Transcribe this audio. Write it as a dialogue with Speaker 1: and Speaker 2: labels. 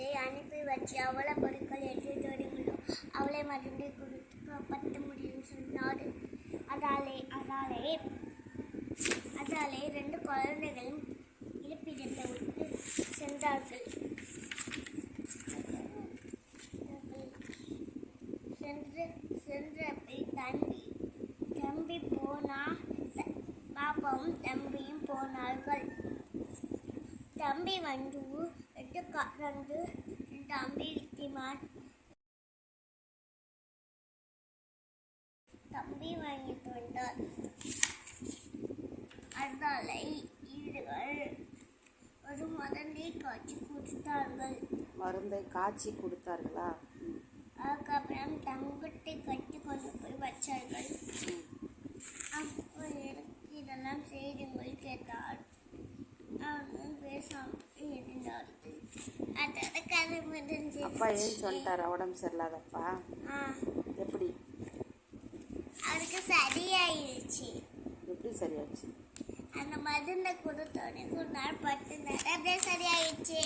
Speaker 1: மருந்தை அனுப்பி வச்சு அவளை பொருட்கள் எது தோடுங்களோ அவளை மருந்தை கொடுத்து காப்பாற்ற முடியும் சொன்னார். அதாலே 2 குழந்தைகளும் இருப்பிடத்தை விட்டு சென்றார்கள். சென்றபடி தம்பி போனா பாப்பாவும் தம்பியும் போனார்கள். தம்பி வந்து தம்பி வித்திமான் தம்பி வாங்கிட்டு வந்தார். அதனால ஈடுகள் ஒரு மருந்தை
Speaker 2: காய்ச்சி கொடுத்தார்களா?
Speaker 1: அதுக்கப்புறம் தங்கத்தை கட்டி கொண்டு போய் வச்சார்கள். அப்போ இதெல்லாம் செய்திகள் கேட்டார். அவர்கள் பேசாமல் இருந்தார்கள். அதோட கதை முடிஞ்சு.
Speaker 2: அப்பா ஏன் சொல்லிட்டாரா உடம்பு சரியில்லாதப்பா? எப்படி?
Speaker 1: அவருக்கு சரியாயிடுச்சு.
Speaker 2: எப்படி சரியாச்சு?
Speaker 1: அந்த மருந்தை கொடுத்தோடனே ஒரு நாள் 10 நாள் அப்படியே சரியாயிடுச்சு.